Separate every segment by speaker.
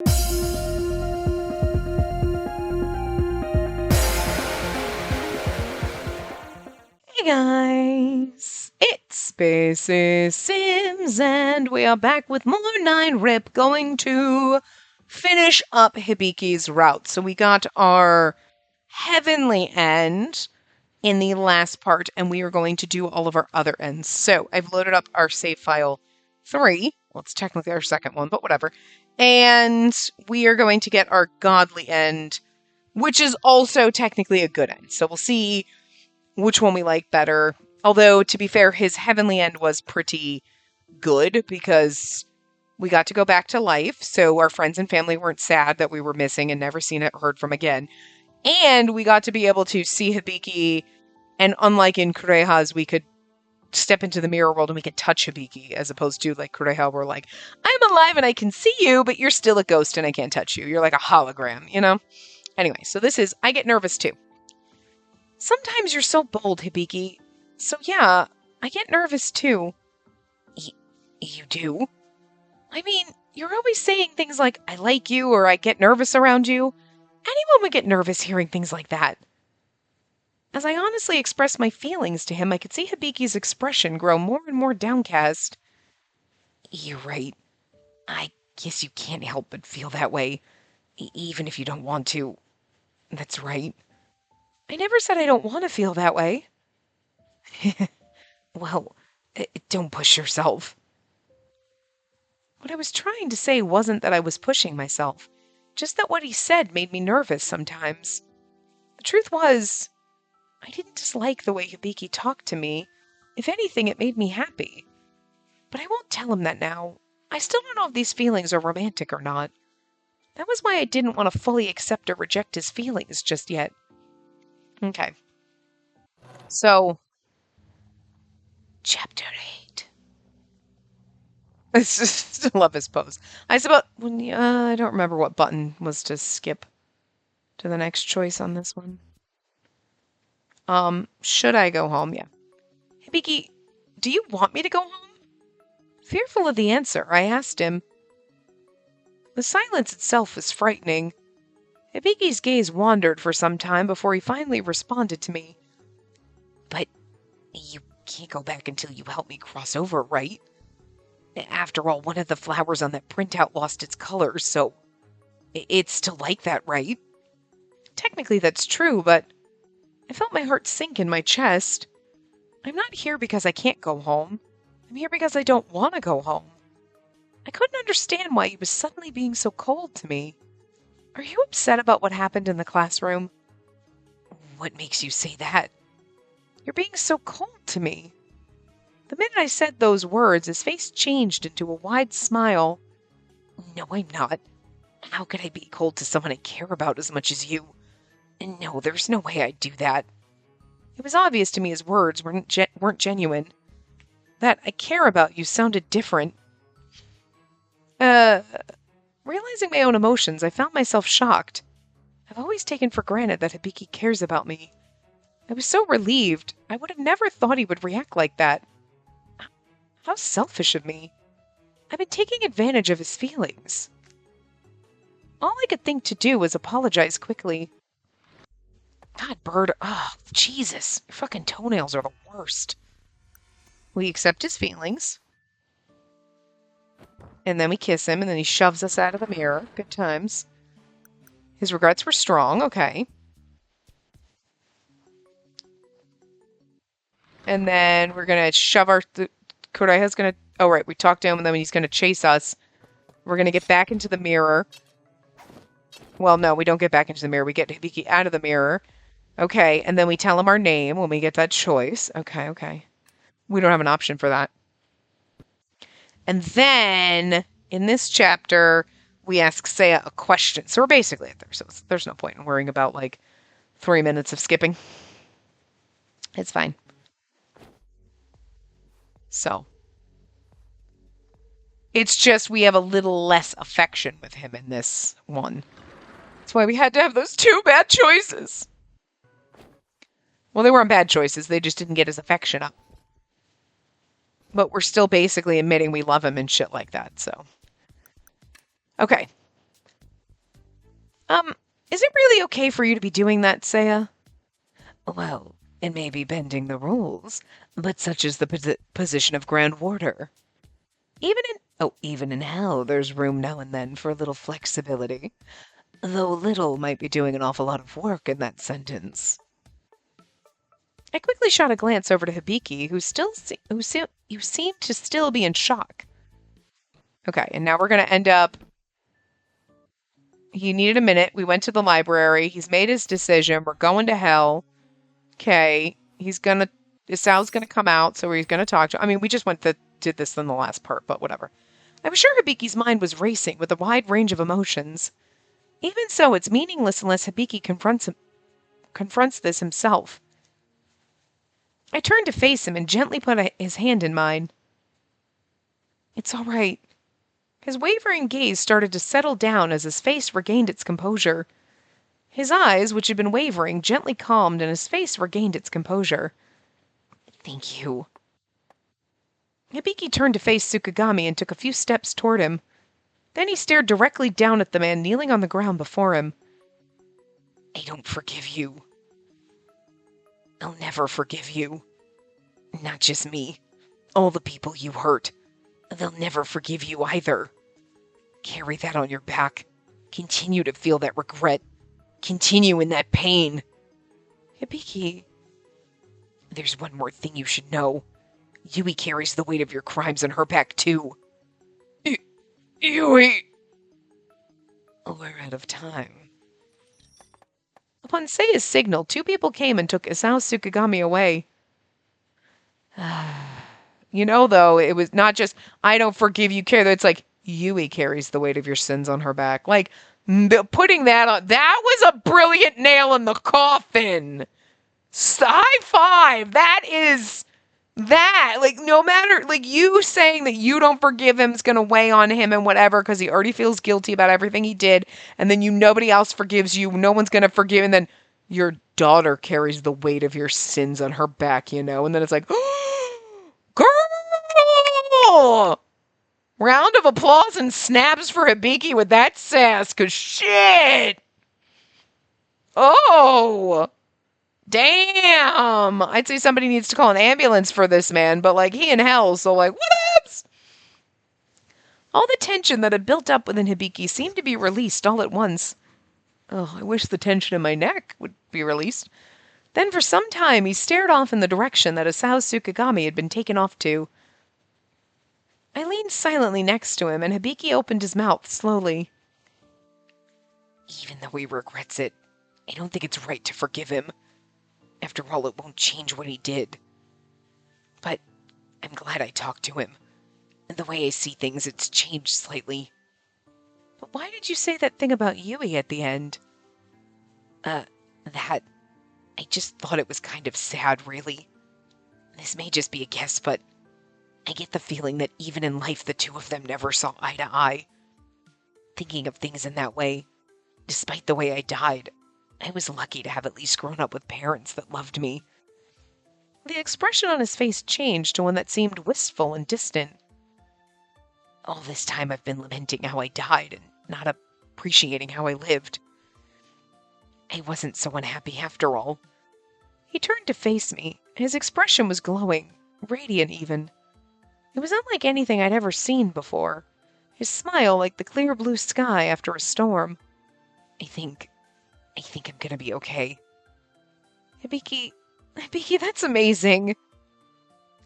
Speaker 1: Hey guys, it's Spaces Sims, and we are back with more 9 R.I.P. going to finish up Hibiki's route. So we got our heavenly end in the last part, and we are going to do all of our other ends. So I've loaded up our save file 3. Well, it's technically our second one, but whatever. And we are going to get our godly end, which is also technically a good end. So we'll see which one we like better. Although, to be fair, his heavenly end was pretty good because we got to go back to life, so our friends and family weren't sad that we were missing and never seen it heard from again. And we got to be able to see Hibiki, and unlike in Kureha's, we could step into the mirror world and we could touch Hibiki, as opposed to like Kureha, where like, I'm alive and I can see you, but you're still a ghost and I can't touch you. You're like a hologram, you know? Anyway, so this is, I get nervous too. Sometimes you're so bold, Hibiki. So yeah, I get nervous too. You do? I mean, you're always saying things like, I like you, or I get nervous around you. Anyone would get nervous hearing things like that. As I honestly expressed my feelings to him, I could see Hibiki's expression grow more and more downcast. You're right. I guess you can't help but feel that way, even if you don't want to. That's right. I never said I don't want to feel that way. Well, don't push yourself. What I was trying to say wasn't that I was pushing myself, just that what he said made me nervous sometimes. The truth was, I didn't dislike the way Hibiki talked to me. If anything, it made me happy. But I won't tell him that now. I still don't know if these feelings are romantic or not. That was why I didn't want to fully accept or reject his feelings just yet. Okay. So, Chapter 8. I still love his pose. I suppose, I don't remember what button was to skip to the next choice on this one. Should I go home? Yeah. Hibiki, do you want me to go home? Fearful of the answer, I asked him. The silence itself was frightening. Hibiki's gaze wandered for some time before he finally responded to me. But you can't go back until you help me cross over, right? After all, one of the flowers on that printout lost its colors, so it's still like that, right? Technically that's true, but I felt my heart sink in my chest. I'm not here because I can't go home. I'm here because I don't want to go home. I couldn't understand why he was suddenly being so cold to me. Are you upset about what happened in the classroom? What makes you say that? You're being so cold to me. The minute I said those words, his face changed into a wide smile. No, I'm not. How could I be cold to someone I care about as much as you? No, there's no way I'd do that. It was obvious to me his words weren't genuine. That I care about you sounded different. Realizing my own emotions, I found myself shocked. I've always taken for granted that Hibiki cares about me. I was so relieved. I would have never thought he would react like that. How selfish of me. I've been taking advantage of his feelings. All I could think to do was apologize quickly. God, Bird, Jesus, your fucking toenails are the worst. We accept his feelings. And then we kiss him, and then he shoves us out of the mirror. Good times. His regrets were strong, okay. And then we're gonna shove Kureha's gonna... Oh, right, we talked to him, and then he's gonna chase us. We're gonna get back into the mirror. Well, no, we don't get back into the mirror. We get Hibiki out of the mirror. Okay, and then we tell him our name when we get that choice. Okay. We don't have an option for that. And then, in this chapter, we ask Seiya a question. So we're basically at there, so there's no point in worrying about, 3 minutes of skipping. It's fine. So. It's just we have a little less affection with him in this one. That's why we had to have those 2 bad choices. Well, they weren't bad choices. They just didn't get his affection up. But we're still basically admitting we love him and shit like that, so. Okay. Um, is it really okay for you to be doing that, Saya? Well, it may be bending the rules, but such is the position of Grand Warder. Even in hell, there's room now and then for a little flexibility. Though little might be doing an awful lot of work in that sentence. I quickly shot a glance over to Hibiki, who seemed to still be in shock. Okay, and now we're going to end up... He needed a minute. We went to the library. He's made his decision. We're going to hell. Okay, Sal's gonna come out, so he's gonna talk to... I mean, we just did this in the last part, but whatever. I was sure Hibiki's mind was racing with a wide range of emotions. Even so, it's meaningless unless Hibiki confronts this himself. I turned to face him and gently put his hand in mine. It's all right. His wavering gaze started to settle down as his face regained its composure. His eyes, which had been wavering, gently calmed and his face regained its composure. Thank you. Hibiki turned to face Tsukigami and took a few steps toward him. Then he stared directly down at the man kneeling on the ground before him. I don't forgive you. I'll never forgive you. Not just me. All the people you hurt. They'll never forgive you either. Carry that on your back. Continue to feel that regret. Continue in that pain. Hibiki. There's one more thing you should know. Yui carries the weight of your crimes on her back, too. Yui! We're out of time. Upon Seiya's signal, two people came and took Isao Tsukigami away. You know, though, it was not just, I don't forgive you, it's like, Yui carries the weight of your sins on her back. Like, putting that on, that was a brilliant nail in the coffin! High five! Like, no matter, like, you saying that you don't forgive him is going to weigh on him and whatever, because he already feels guilty about everything he did, and then nobody else forgives you, no one's going to forgive, and then your daughter carries the weight of your sins on her back, and then it's like, girl! Round of applause and snaps for Hibiki with that sass, because shit! Oh! Damn! I'd say somebody needs to call an ambulance for this man, but, like, he in hell, so, like, whatevs? All the tension that had built up within Hibiki seemed to be released all at once. Oh, I wish the tension in my neck would be released. Then for some time he stared off in the direction that Isao Tsukigami had been taken off to. I leaned silently next to him, and Hibiki opened his mouth slowly. Even though he regrets it, I don't think it's right to forgive him. After all, it won't change what he did. But I'm glad I talked to him. And the way I see things, it's changed slightly. But why did you say that thing about Yui at the end? I just thought it was kind of sad, really. This may just be a guess, but I get the feeling that even in life the two of them never saw eye to eye. Thinking of things in that way, despite the way I died, I was lucky to have at least grown up with parents that loved me. The expression on his face changed to one that seemed wistful and distant. All this time I've been lamenting how I died and not appreciating how I lived. I wasn't so unhappy after all. He turned to face me. His expression was glowing, radiant even. It was unlike anything I'd ever seen before. His smile like the clear blue sky after a storm. I think I'm gonna be okay. Hibiki, that's amazing.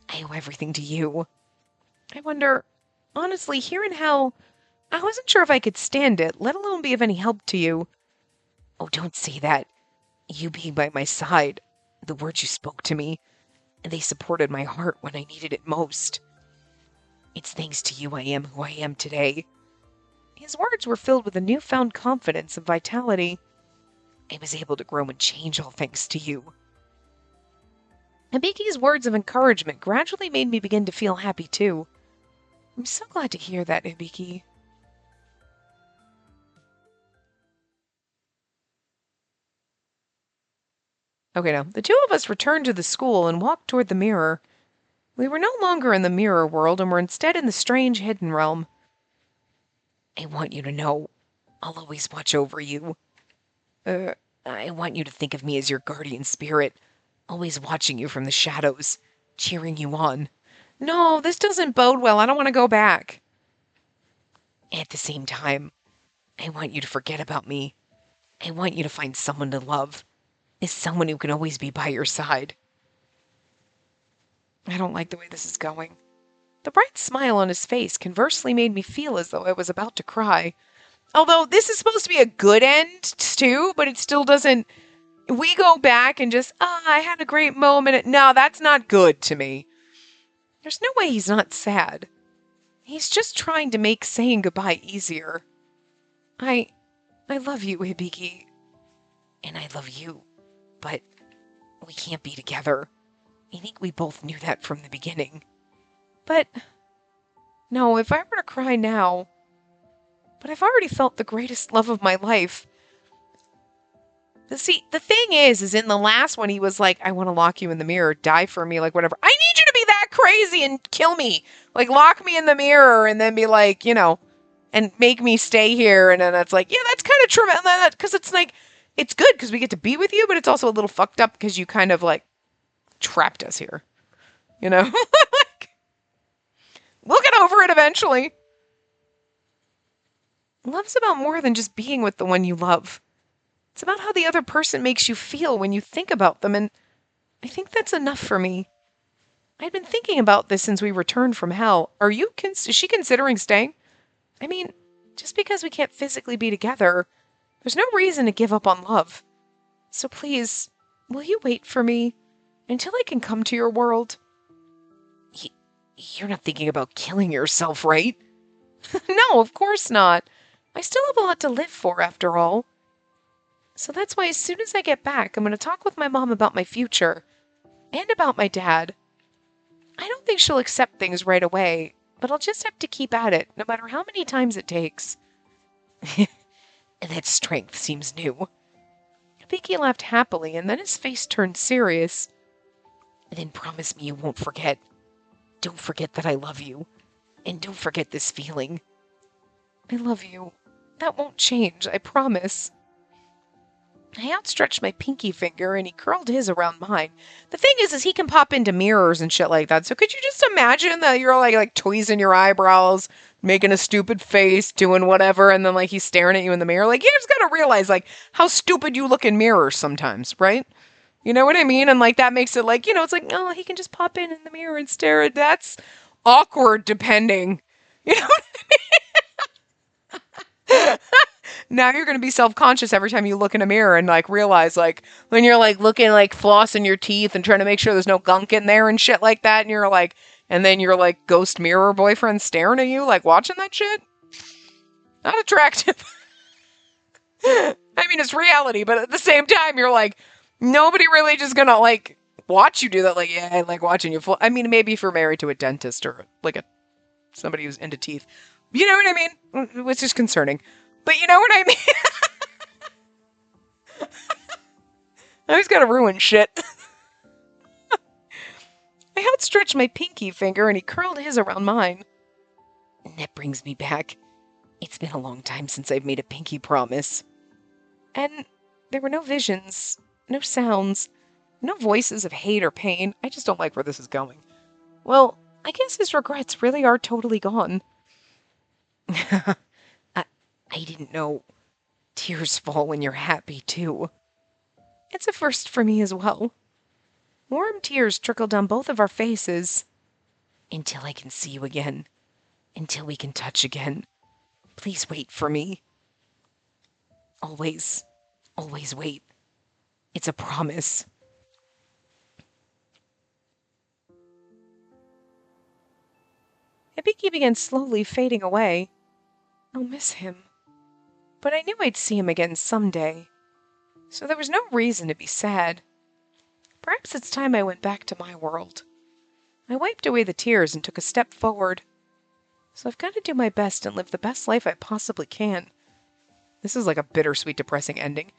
Speaker 1: I owe everything to you. I wonder, honestly, here in hell, I wasn't sure if I could stand it, let alone be of any help to you. Oh, don't say that. You being by my side, the words you spoke to me, they supported my heart when I needed it most. It's thanks to you I am who I am today. His words were filled with a newfound confidence and vitality. I was able to grow and change all thanks to you. Hibiki's words of encouragement gradually made me begin to feel happy too. I'm so glad to hear that, Hibiki. Okay, now, the two of us returned to the school and walked toward the mirror. We were no longer in the mirror world and were instead in the strange hidden realm. I want you to know, I'll always watch over you. Uh, I want you to think of me as your guardian spirit, always watching you from the shadows, cheering you on. No, this doesn't bode well. I don't want to go back. At the same time, I want you to forget about me. I want you to find someone to love, is someone who can always be by your side. I don't like the way this is going. The bright smile on his face conversely made me feel as though I was about to cry. Although this is supposed to be a good end, too, but it still doesn't. We go back and just, I had a great moment. No, that's not good to me. There's no way he's not sad. He's just trying to make saying goodbye easier. I love you, Hibiki. And I love you. But we can't be together. I think we both knew that from the beginning. But, no, if I were to cry now... But I've already felt the greatest love of my life. See, the thing is in the last one, he was like, I want to lock you in the mirror, die for me, like whatever. I need you to be that crazy and kill me. Like, lock me in the mirror and then be like, and make me stay here. And then it's like, yeah, that's kind of traumatic. Because it's like, it's good because we get to be with you, but it's also a little fucked up because you kind of like trapped us here. Like, we'll get over it eventually. Love's about more than just being with the one you love. It's about how the other person makes you feel when you think about them, and I think that's enough for me. I'd been thinking about this since we returned from hell. Is she considering staying? I mean, just because we can't physically be together, there's no reason to give up on love. So please, will you wait for me until I can come to your world? You're not thinking about killing yourself, right? No, of course not. I still have a lot to live for, after all. So that's why as soon as I get back, I'm going to talk with my mom about my future. And about my dad. I don't think she'll accept things right away, but I'll just have to keep at it, no matter how many times it takes. That strength seems new. Vicky laughed happily, and then his face turned serious. Then promise me you won't forget. Don't forget that I love you. And don't forget this feeling. I love you. That won't change, I promise. I outstretched my pinky finger, and he curled his around mine. The thing is he can pop into mirrors and shit like that. So could you just imagine that you're like tweezing your eyebrows, making a stupid face, doing whatever, and then like he's staring at you in the mirror? Like, you just gotta realize like how stupid you look in mirrors sometimes, right? You know what I mean? And like that makes it like, it's like, oh, he can just pop in the mirror and stare at. That's awkward, depending. You know what I mean? Now you're going to be self-conscious every time you look in a mirror and like realize like when you're like looking like flossing your teeth and trying to make sure there's no gunk in there and shit like that. And you're like, and then your like ghost mirror boyfriend staring at you, like watching that shit. Not attractive. I mean, it's reality, but at the same time, you're like, nobody really just gonna like watch you do that. Like, yeah, I like watching you. I mean, maybe if you're married to a dentist or like somebody who's into teeth, you know what I mean? Which is concerning. But you know what I mean? I always gotta ruin shit. I outstretched my pinky finger and he curled his around mine. And that brings me back. It's been a long time since I've made a pinky promise. And there were no visions, no sounds, no voices of hate or pain. I just don't like where this is going. Well, I guess his regrets really are totally gone. I didn't know tears fall when you're happy, too. It's a first for me as well. Warm tears trickled down both of our faces. Until I can see you again. Until we can touch again. Please wait for me. Always, always wait. It's a promise. Hibiki began slowly fading away. I'll miss him. But I knew I'd see him again someday. So there was no reason to be sad. Perhaps it's time I went back to my world. I wiped away the tears and took a step forward. So I've got to do my best and live the best life I possibly can. This is like a bittersweet, depressing ending.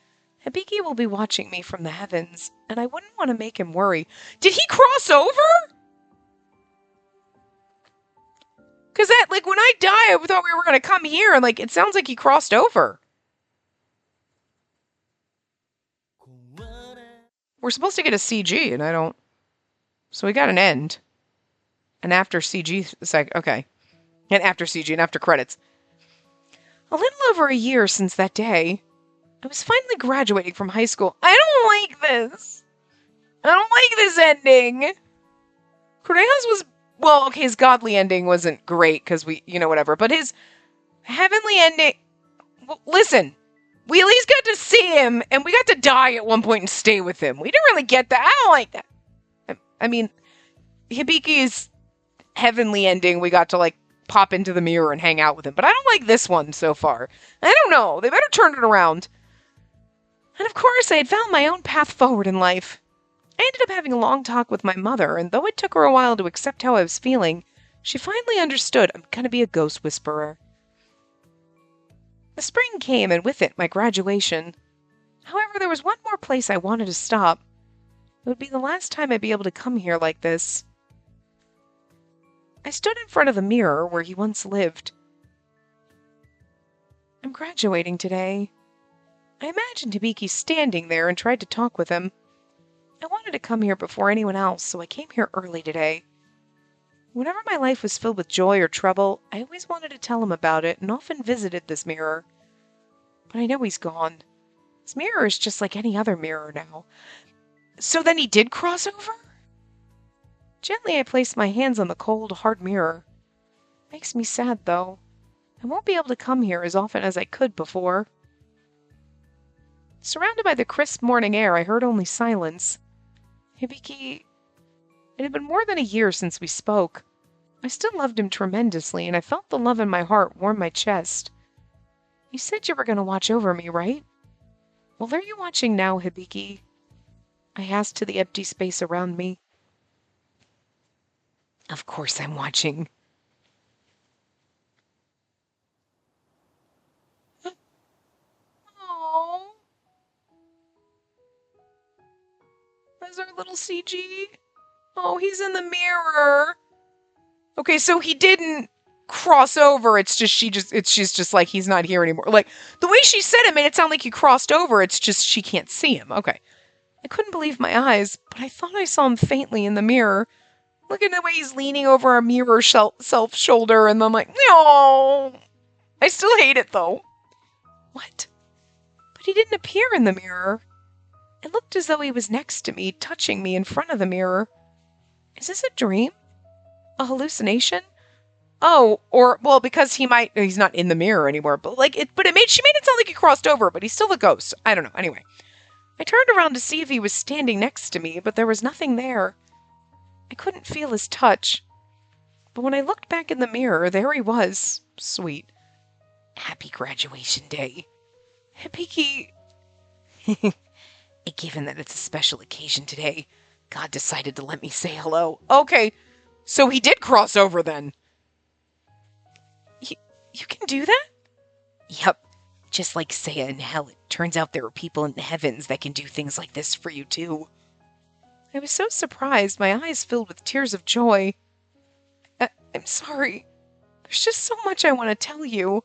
Speaker 1: Hibiki will be watching me from the heavens, and I wouldn't want to make him worry. Did he cross over? Because that, like, when I die, I thought we were going to come here, and, like, it sounds like he crossed over. We're supposed to get a CG, and I don't... So we got an end. And after CG... Okay. And after CG and after credits. A little over a year since that day, I was finally graduating from high school. I don't like this. I don't like this ending. Cornelius was... Well, okay, his godly ending wasn't great, because whatever. But his heavenly ending... Well, listen, we at least got to see him, and we got to die at one point and stay with him. We didn't really get that. I don't like that. I mean, Hibiki's heavenly ending, we got to, like, pop into the mirror and hang out with him. But I don't like this one so far. I don't know. They better turn it around. And of course, I had found my own path forward in life. I ended up having a long talk with my mother, and though it took her a while to accept how I was feeling, she finally understood I'm gonna be a ghost whisperer. The spring came, and with it, my graduation. However, there was one more place I wanted to stop. It would be the last time I'd be able to come here like this. I stood in front of the mirror where he once lived. I'm graduating today. I imagined Hibiki standing there and tried to talk with him. I wanted to come here before anyone else, so I came here early today. Whenever my life was filled with joy or trouble, I always wanted to tell him about it and often visited this mirror. But I know he's gone. This mirror is just like any other mirror now. So then he did cross over? Gently I placed my hands on the cold, hard mirror. Makes me sad, though. I won't be able to come here as often as I could before. Surrounded by the crisp morning air, I heard only silence. Hibiki... It had been more than a year since we spoke. I still loved him tremendously, and I felt the love in my heart warm my chest. You said you were going to watch over me, right? Well, are you watching now, Hibiki? I asked to the empty space around me. Of course I'm watching. Oh. There's our little CG. Oh, he's in the mirror. Okay, so he didn't cross over. It's just she's just like he's not here anymore. Like the way she said it made it sound like he crossed over. It's just she can't see him. Okay. I couldn't believe my eyes, but I thought I saw him faintly in the mirror. Look at the way he's leaning over our mirror self shoulder, and I'm like, no. I still hate it though. What? But he didn't appear in the mirror. It looked as though he was next to me, touching me in front of the mirror. Is this a dream? A hallucination? Oh, or, well, because he's not in the mirror anymore, but she made it sound like he crossed over, but he's still a ghost. I don't know. Anyway, I turned around to see if he was standing next to me, but there was nothing there. I couldn't feel his touch. But when I looked back in the mirror, there he was. Sweet. Happy graduation day. Hibiki. Given that it's a special occasion today, God decided to let me say hello. Okay, so he did cross over then. You can do that? Yep. Just like Seiya in hell, it turns out there are people in the heavens that can do things like this for you too. I was so surprised, my eyes filled with tears of joy. I'm sorry. There's just so much I want to tell you.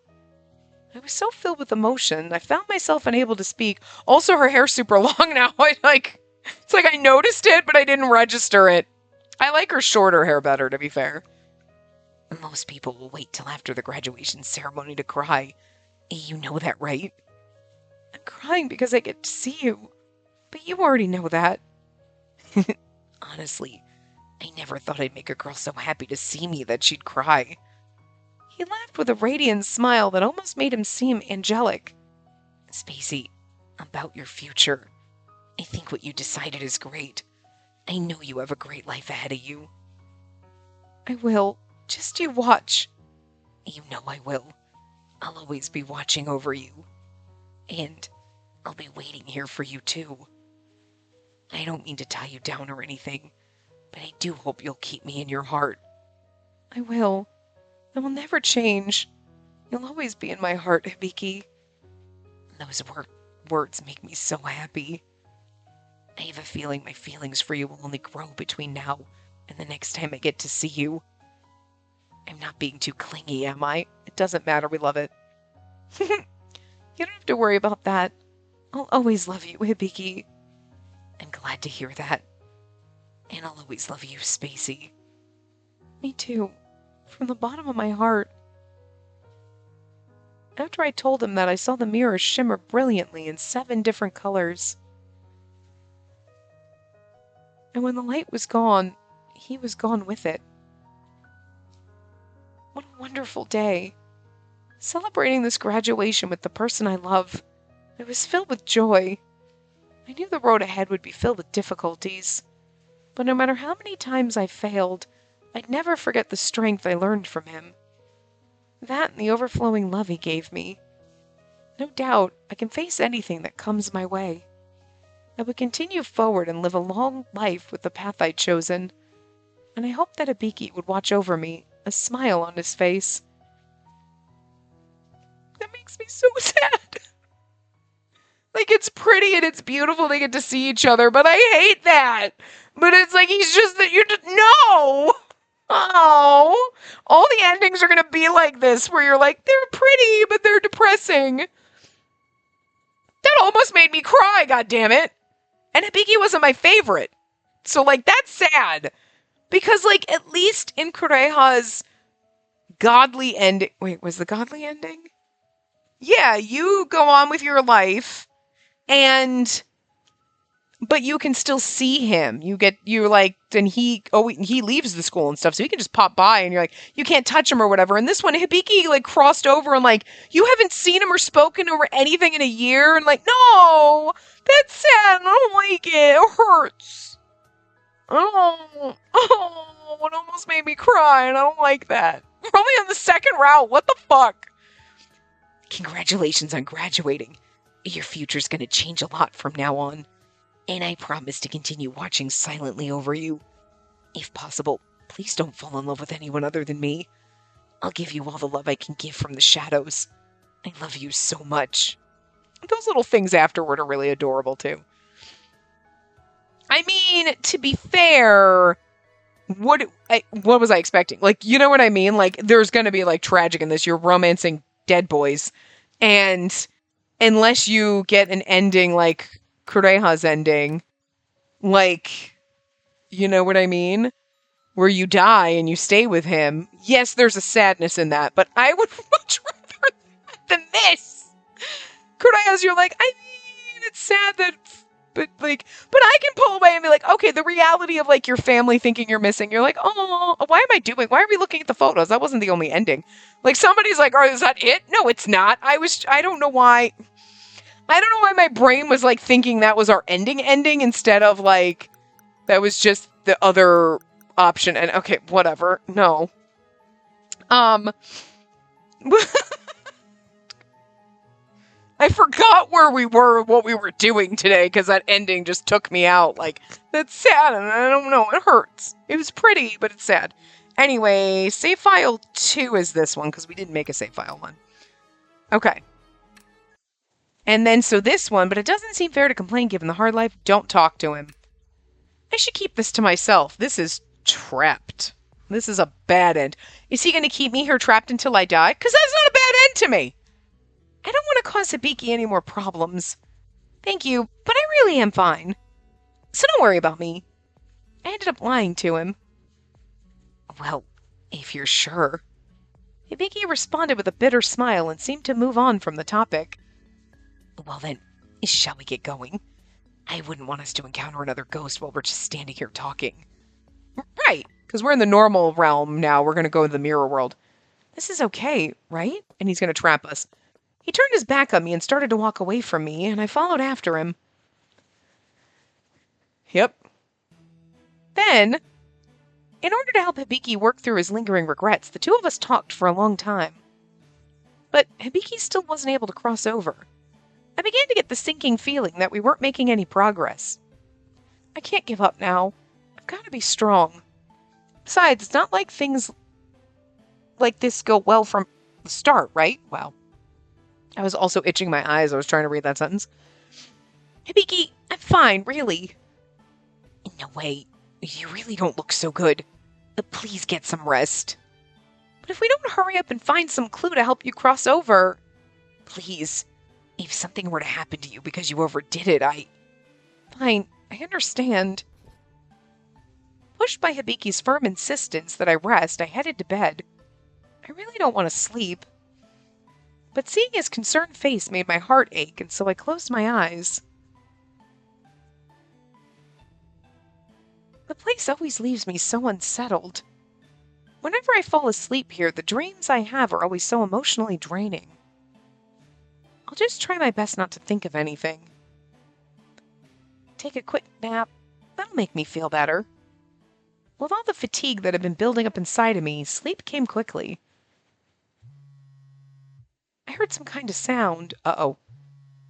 Speaker 1: I was so filled with emotion, I found myself unable to speak. Also, her hair's super long now. It's like I noticed it, but I didn't register it. I like her shorter hair better, to be fair. Most people will wait till after the graduation ceremony to cry. You know that, right? I'm crying because I get to see you. But you already know that. Honestly, I never thought I'd make a girl so happy to see me that she'd cry. He laughed with a radiant smile that almost made him seem angelic. Spacey, about your future. I think what you decided is great. I know you have a great life ahead of you. I will. Just you watch. You know I will. I'll always be watching over you. And I'll be waiting here for you too. I don't mean to tie you down or anything, but I do hope you'll keep me in your heart. I will. I will never change. You'll always be in my heart, Hibiki. Those words make me so happy. I have a feeling my feelings for you will only grow between now and the next time I get to see you. I'm not being too clingy, am I? It doesn't matter, we love it. You don't have to worry about that. I'll always love you, Hibiki. I'm glad to hear that. And I'll always love you, Spacey. Me too. From the bottom of my heart. After I told him that, I saw the mirror shimmer brilliantly in 7 different colors. And when the light was gone, he was gone with it. What a wonderful day. Celebrating this graduation with the person I love. I was filled with joy. I knew the road ahead would be filled with difficulties. But no matter how many times I failed, I'd never forget the strength I learned from him. That and the overflowing love he gave me. No doubt, I can face anything that comes my way. I would continue forward and live a long life with the path I'd chosen. And I hoped that Hibiki would watch over me, a smile on his face. That makes me so sad. Like, it's pretty and it's beautiful they get to see each other, but I hate that. But it's like, he's just that you just, no! Oh, all the endings are going to be like this, where you're like, they're pretty, but they're depressing. That almost made me cry, goddammit. And Hibiki wasn't my favorite. So, like, that's sad. Because, like, at least in Kureha's godly ending... Wait, was the godly ending? Yeah, you go on with your life, but you can still see him. And he leaves the school and stuff, so he can just pop by and you're like, you can't touch him or whatever. And this one, Hibiki, like, crossed over and, like, you haven't seen him or spoken or anything in a year. And, like, no, that's sad. I don't like it. It hurts. It almost made me cry, and I don't like that. We're only on the 2nd route. What the fuck? Congratulations on graduating. Your future's gonna change a lot from now on. And I promise to continue watching silently over you. If possible, please don't fall in love with anyone other than me. I'll give you all the love I can give from the shadows. I love you so much. Those little things afterward are really adorable, too. I mean, to be fair, what was I expecting? Like, you know what I mean? Like, there's gonna be, like, tragic in this. You're romancing dead boys. And unless you get an ending like Kureha's ending, like, you know what I mean? Where you die and you stay with him. Yes, there's a sadness in that, but I would much rather that than this. Kureha's, you're like, I mean, it's sad that, but I can pull away and be like, okay, the reality of, like, your family thinking you're missing. You're like, why are we looking at the photos? That wasn't the only ending. Like, somebody's like, oh, is that it? No, it's not. I don't know why my brain was, like, thinking that was our ending instead of, like, that was just the other option. And okay, whatever. No. I forgot where we were, what we were doing today, because that ending just took me out. Like, that's sad, and I don't know, it hurts. It was pretty, but it's sad. Anyway, save file 2 is this one, because we didn't make a save file 1. Okay. And then, so this one, but it doesn't seem fair to complain given the hard life. Don't talk to him. I should keep this to myself. This is trapped. This is a bad end. Is he going to keep me here trapped until I die? Because that's not a bad end to me. I don't want to cause Hibiki any more problems. Thank you, but I really am fine. So don't worry about me. I ended up lying to him. Well, if you're sure. Hibiki responded with a bitter smile and seemed to move on from the topic. Well then, shall we get going? I wouldn't want us to encounter another ghost while we're just standing here talking. Right, because we're in the normal realm now. We're going to go to the mirror world. This is okay, right? And he's going to trap us. He turned his back on me and started to walk away from me, and I followed after him. Yep. Then, in order to help Hibiki work through his lingering regrets, the two of us talked for a long time. But Hibiki still wasn't able to cross over. I began to get the sinking feeling that we weren't making any progress. I can't give up now. I've got to be strong. Besides, it's not like things like this go well from the start, right? Wow. I was also itching my eyes. I was trying to read that sentence. Hibiki, I'm fine, really. No way. You really don't look so good. Please get some rest. But if we don't hurry up and find some clue to help you cross over... Please. If something were to happen to you because you overdid it, Fine. I understand. Pushed by Hibiki's firm insistence that I rest, I headed to bed. I really don't want to sleep. But seeing his concerned face made my heart ache, and so I closed my eyes. The place always leaves me so unsettled. Whenever I fall asleep here, the dreams I have are always so emotionally draining. I'll just try my best not to think of anything. Take a quick nap. That'll make me feel better. With all the fatigue that had been building up inside of me, sleep came quickly. I heard some kind of sound. Uh-oh.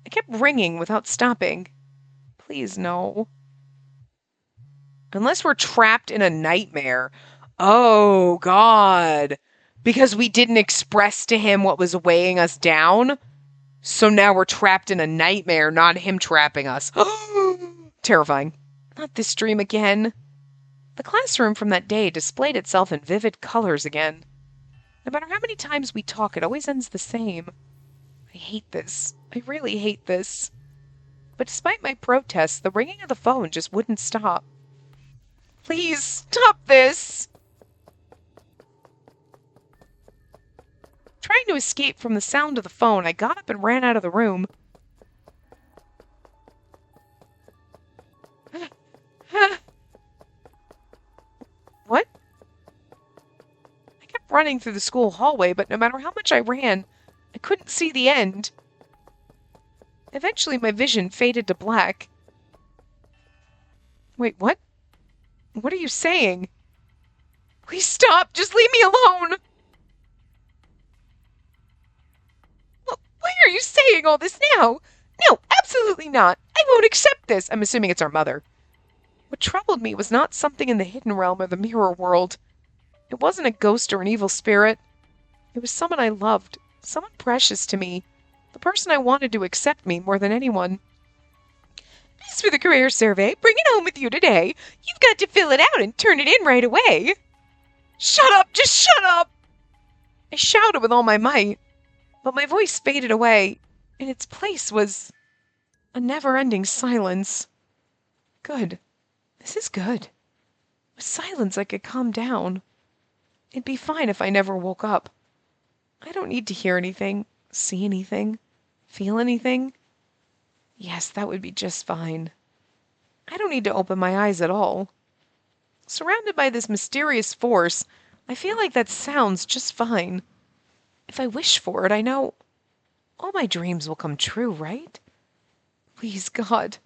Speaker 1: It kept ringing without stopping. Please, no. Unless we're trapped in a nightmare. Oh, God. Because we didn't express to him what was weighing us down? So now we're trapped in a nightmare, not him trapping us. Terrifying. Not this dream again. The classroom from that day displayed itself in vivid colors again. No matter how many times we talk, it always ends the same. I hate this. I really hate this. But despite my protests, the ringing of the phone just wouldn't stop. Please, stop this! Trying to escape from the sound of the phone, I got up and ran out of the room. What? I kept running through the school hallway, but no matter how much I ran, I couldn't see the end. Eventually, my vision faded to black. Wait, what? What are you saying? Please stop! Just leave me alone! Why are you saying all this now? No, absolutely not. I won't accept this. I'm assuming it's our mother. What troubled me was not something in the hidden realm or the mirror world. It wasn't a ghost or an evil spirit. It was someone I loved, someone precious to me, the person I wanted to accept me more than anyone. As for the career survey, bring it home with you today. You've got to fill it out and turn it in right away. Shut up! Just shut up! I shouted with all my might, but my voice faded away. In its place was a never-ending silence. Good. This is good. With silence, I could calm down. It'd be fine if I never woke up. I don't need to hear anything, see anything, feel anything. Yes, that would be just fine. I don't need to open my eyes at all. Surrounded by this mysterious force, I feel like that sounds just fine. If I wish for it, I know all my dreams will come true, right? Please, God.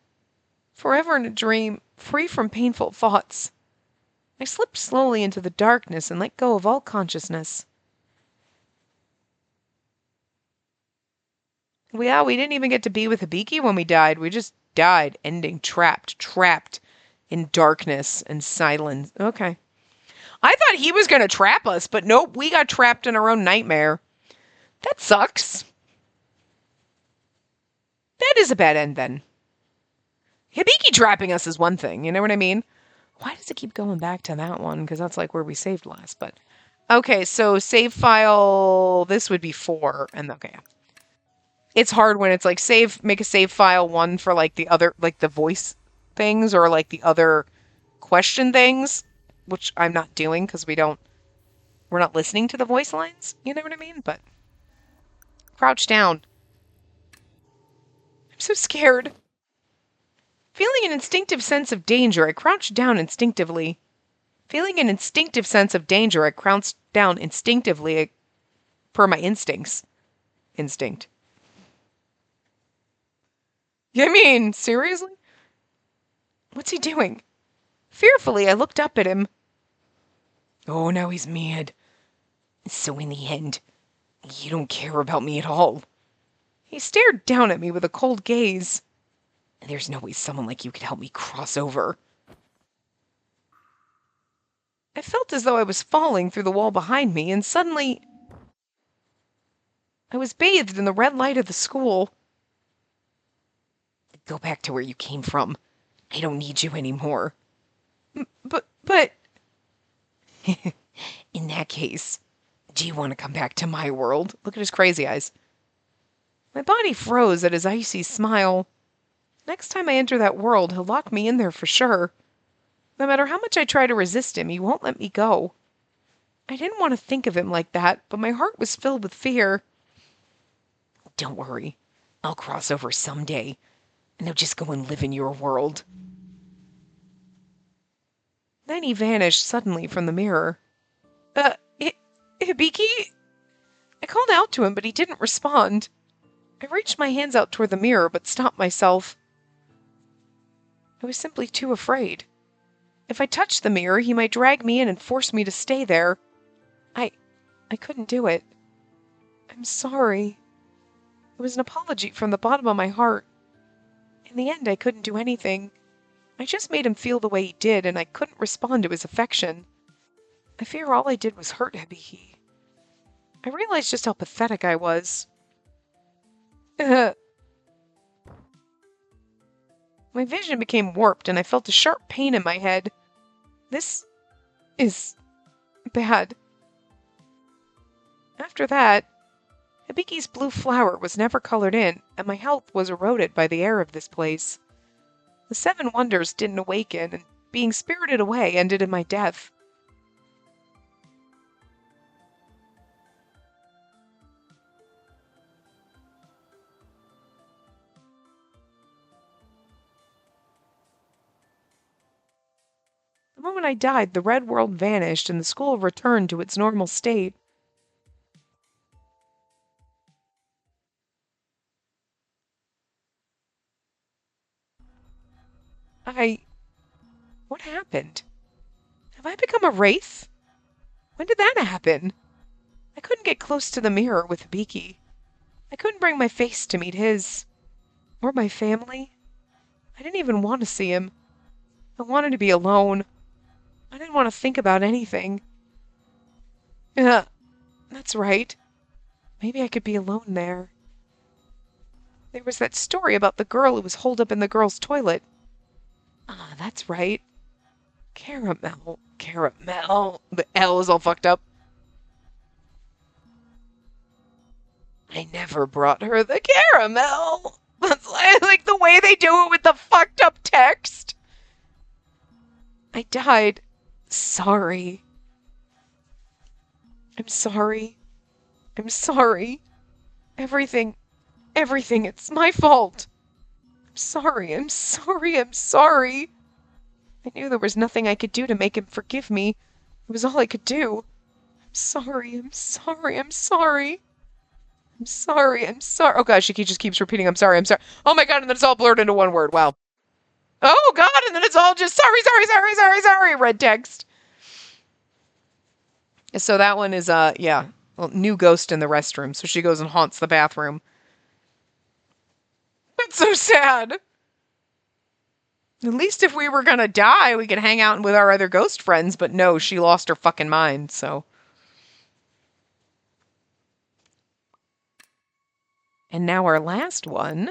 Speaker 1: Forever in a dream, free from painful thoughts. I slipped slowly into the darkness and let go of all consciousness. We didn't even get to be with Hibiki when we died. We just died, ending trapped in darkness and silence. Okay. I thought he was going to trap us, but nope, we got trapped in our own nightmare. That sucks. That is a bad end, then. Hibiki trapping us is one thing, you know what I mean? Why does it keep going back to that one? Because that's like where we saved last, but... Okay, so save file... This would be 4, and okay. It's hard when it's like make a save file 1 for like the other, like the voice things or like the other question things, which I'm not doing because we're not listening to the voice lines, you know what I mean? But crouch down. I'm so scared. Feeling an instinctive sense of danger, I crouched down instinctively. Feeling an instinctive sense of danger, I crouched down instinctively per my instincts. Instinct. I mean, seriously? What's he doing? Fearfully, I looked up at him. Oh, now he's mad. So in the end, you don't care about me at all. He stared down at me with a cold gaze. There's no way someone like you could help me cross over. I felt as though I was falling through the wall behind me, and suddenly I was bathed in the red light of the school. Go back to where you came from. I don't need you anymore. But... In that case, do you want to come back to my world? Look at his crazy eyes. My body froze at his icy smile. Next time I enter that world, he'll lock me in there for sure. No matter how much I try to resist him, he won't let me go. I didn't want to think of him like that, but my heart was filled with fear. Don't worry. I'll cross over someday, and I'll just go and live in your world. Then he vanished suddenly from the mirror. Hibiki? I called out to him, but he didn't respond. I reached my hands out toward the mirror, but stopped myself. I was simply too afraid. If I touched the mirror, he might drag me in and force me to stay there. I couldn't do it. I'm sorry. It was an apology from the bottom of my heart. In the end, I couldn't do anything. I just made him feel the way he did, and I couldn't respond to his affection. I fear all I did was hurt Hibiki. I realized just how pathetic I was. My vision became warped, and I felt a sharp pain in my head. This is bad. After that, Hibiki's blue flower was never colored in, and my health was eroded by the air of this place. The 7 wonders didn't awaken, and being spirited away ended in my death. The moment I died, the red world vanished, and the school returned to its normal state. What happened? Have I become a wraith? When did that happen? I couldn't get close to the mirror with Hibiki. I couldn't bring my face to meet his. Or my family. I didn't even want to see him. I wanted to be alone. I didn't want to think about anything. That's right. Maybe I could be alone there. There was that story about the girl who was holed up in the girls' toilet. That's right. Caramel. The L is all fucked up. I never brought her the caramel. That's like the way they do it with the fucked up text. I died. Sorry. I'm sorry. I'm sorry. Everything, it's my fault. I'm sorry. I'm sorry. I knew there was nothing I could do to make him forgive me. It was all I could do. I'm sorry. Oh gosh, she just keeps repeating, I'm sorry. Oh my god, and then it's all blurred into one word. Wow. Oh god, and then it's all just sorry, red text. So that one is, new ghost in the restroom. So she goes and haunts the bathroom. That's so sad. At least if we were gonna die, we could hang out with our other ghost friends, but no, she lost her fucking mind, so. And now our last one.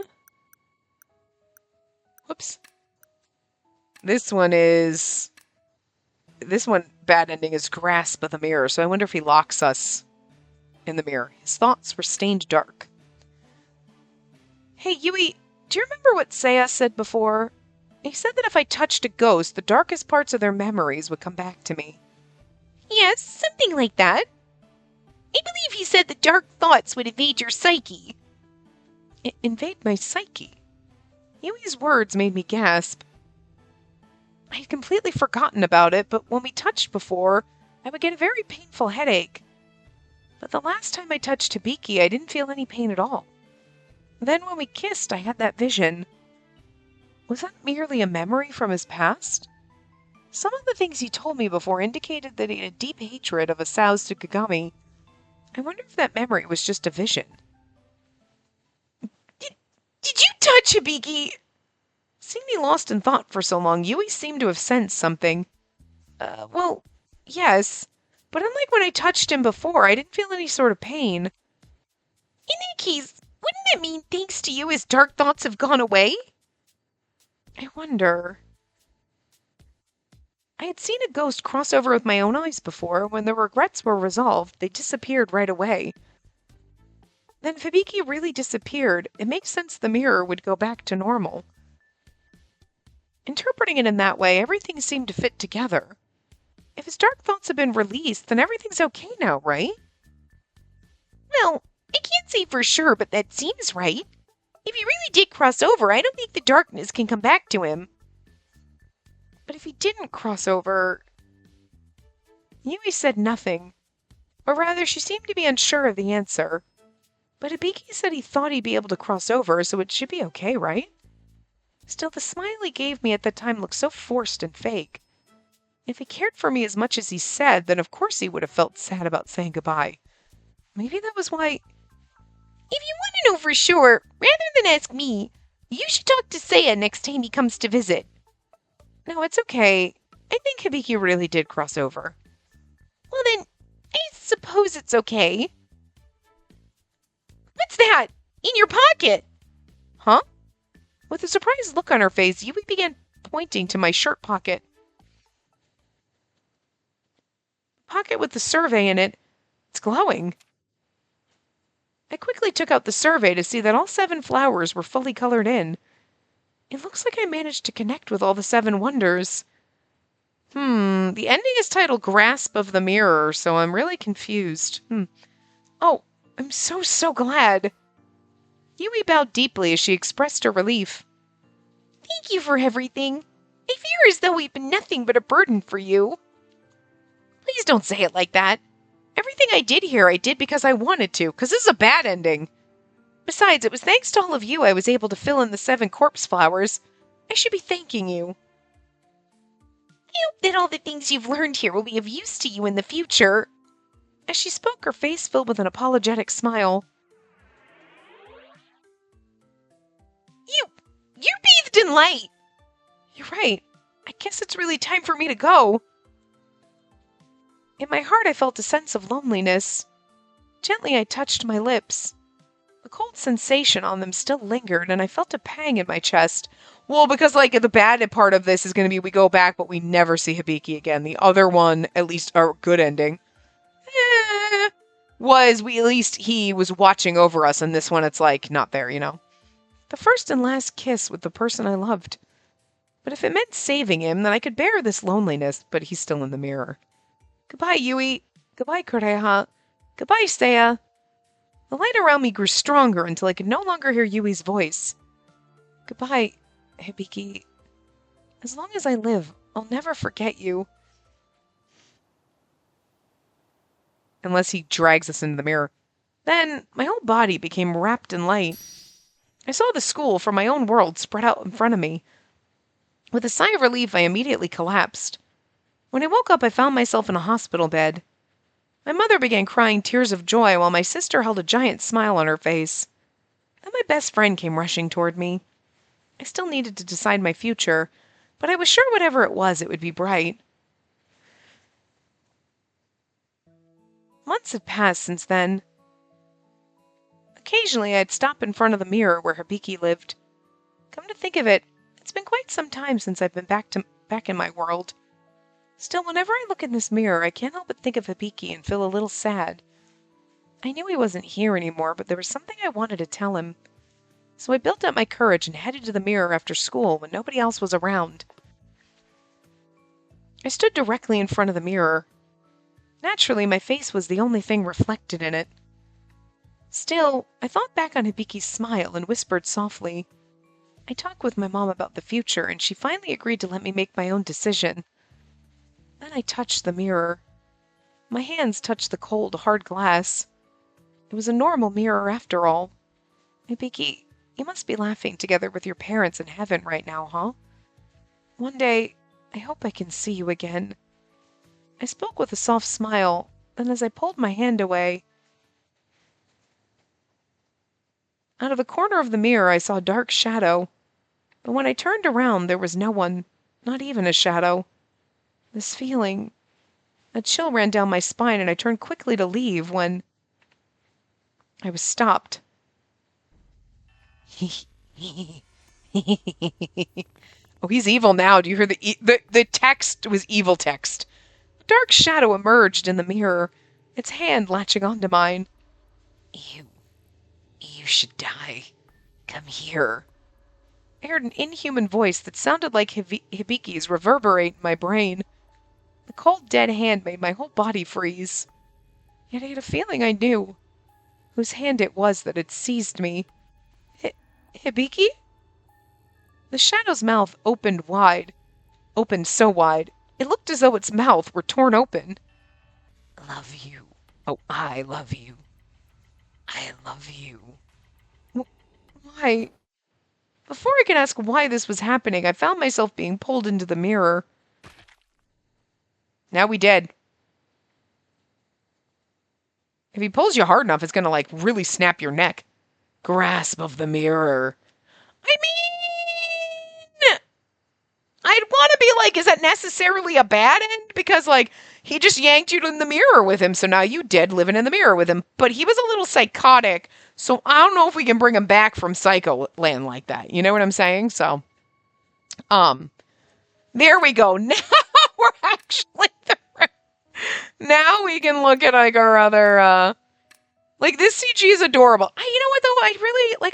Speaker 1: Whoops. This one, bad ending, is grasp of the mirror, so I wonder if he locks us in the mirror. His thoughts were stained dark. Hey, Yui, do you remember what Seiya said before? He said that if I touched a ghost, the darkest parts of their memories would come back to me. Yes, something like that. I believe he said the dark thoughts would invade your psyche. Invade my psyche? Yui's words made me gasp. I had completely forgotten about it, but when we touched before, I would get a very painful headache. But the last time I touched Hibiki, I didn't feel any pain at all. Then when we kissed, I had that vision. Was that merely a memory from his past? Some of the things he told me before indicated that he had a deep hatred of Asao Tsukigami. I wonder if that memory was just a vision. Did you touch Hibiki? Seeing me lost in thought for so long, Yui seemed to have sensed something. Well, yes. But unlike when I touched him before, I didn't feel any sort of pain. In that case, wouldn't that mean thanks to you his dark thoughts have gone away? I wonder. I had seen a ghost cross over with my own eyes before. When the regrets were resolved, they disappeared right away. Then if Hibiki really disappeared, it makes sense the mirror would go back to normal. Interpreting it in that way, everything seemed to fit together. If his dark thoughts have been released, then everything's okay now, right?
Speaker 2: Well, I can't say for sure, but that seems right. If he really did cross over, I don't think the darkness can come back to him.
Speaker 1: But if he didn't cross over... Yui said nothing. Or rather, she seemed to be unsure of the answer. But Hibiki said he thought he'd be able to cross over, so it should be okay, right? Still, the smile he gave me at that time looked so forced and fake. If he cared for me as much as he said, then of course he would have felt sad about saying goodbye. Maybe that was why...
Speaker 2: If you want to know for sure, rather than ask me, you should talk to Seiya next time he comes to visit.
Speaker 1: No, it's okay. I think Hibiki really did cross over.
Speaker 2: Well then, I suppose it's okay. What's that? In your pocket?
Speaker 1: Huh? With a surprised look on her face, Yui began pointing to my shirt pocket. Pocket with the survey in it. It's glowing. I quickly took out the survey to see that all 7 flowers were fully colored in. It looks like I managed to connect with all the 7 wonders. The ending is titled Grasp of the Mirror, so I'm really confused. Oh, I'm so glad. Yui bowed deeply as she expressed her relief.
Speaker 2: Thank you for everything. I fear as though we've been nothing but a burden for you.
Speaker 1: Please don't say it like that. Everything I did here, I did because I wanted to, because this is a bad ending. Besides, it was thanks to all of you I was able to fill in the 7 corpse flowers. I should be thanking you.
Speaker 2: I hope that all the things you've learned here will be of use to you in the future.
Speaker 1: As she spoke, her face filled with an apologetic smile.
Speaker 2: You're bathed in light.
Speaker 1: You're right. I guess it's really time for me to go. In my heart, I felt a sense of loneliness. Gently, I touched my lips. The cold sensation on them still lingered, and I felt a pang in my chest. Well, because, the bad part of this is going to be we go back, but we never see Hibiki again. The other one, at least our good ending, was he was watching over us, and this one, it's not there, The first and last kiss with the person I loved. But if it meant saving him, then I could bear this loneliness, but he's still in the mirror. Goodbye, Yui. Goodbye, Kureha. Goodbye, Seiya. The light around me grew stronger until I could no longer hear Yui's voice. Goodbye, Hibiki. As long as I live, I'll never forget you. Unless he drags us into the mirror. Then, my whole body became wrapped in light. I saw the school from my own world spread out in front of me. With a sigh of relief, I immediately collapsed. When I woke up, I found myself in a hospital bed. My mother began crying tears of joy while my sister held a giant smile on her face. Then my best friend came rushing toward me. I still needed to decide my future, but I was sure whatever it would be bright. Months had passed since then. Occasionally, I'd stop in front of the mirror where Hibiki lived. Come to think of it, it's been quite some time since I've been back in my world. Still, whenever I look in this mirror, I can't help but think of Hibiki and feel a little sad. I knew he wasn't here anymore, but there was something I wanted to tell him. So I built up my courage and headed to the mirror after school when nobody else was around. I stood directly in front of the mirror. Naturally, my face was the only thing reflected in it. Still, I thought back on Hibiki's smile and whispered softly. I talked with my mom about the future, and she finally agreed to let me make my own decision. Then I touched the mirror. My hands touched the cold, hard glass. It was a normal mirror after all. Hibiki, you must be laughing together with your parents in heaven right now, huh? One day, I hope I can see you again. I spoke with a soft smile, then as I pulled my hand away, out of the corner of the mirror I saw a dark shadow. But when I turned around, there was no one, not even a shadow. This feeling, a chill ran down my spine, and I turned quickly to leave when I was stopped. Oh, he's evil now. Do you hear the text was evil text. A dark shadow emerged in the mirror, its hand latching onto mine. You should die. Come here. I heard an inhuman voice that sounded like Hibiki's reverberate in my brain. The cold, dead hand made my whole body freeze. Yet I had a feeling I knew whose hand it was that had seized me. Hibiki? The shadow's mouth opened wide. Opened so wide, it looked as though its mouth were torn open. Love you. Oh, I love you. I love you. Why? Before I could ask why this was happening, I found myself being pulled into the mirror. Now we dead. If he pulls you hard enough, it's gonna, like, really snap your neck. Grasp of the mirror. I mean, I'd want to be like, is that necessarily a bad end? Because, like, he just yanked you in the mirror with him, so now you dead living in the mirror with him. But he was a little psychotic, so I don't know if we can bring him back from Psycho Land like that. You know what I'm saying? So, there we go. Now we're actually now we can look at, like, our other, like, this CG is adorable. You know what, though?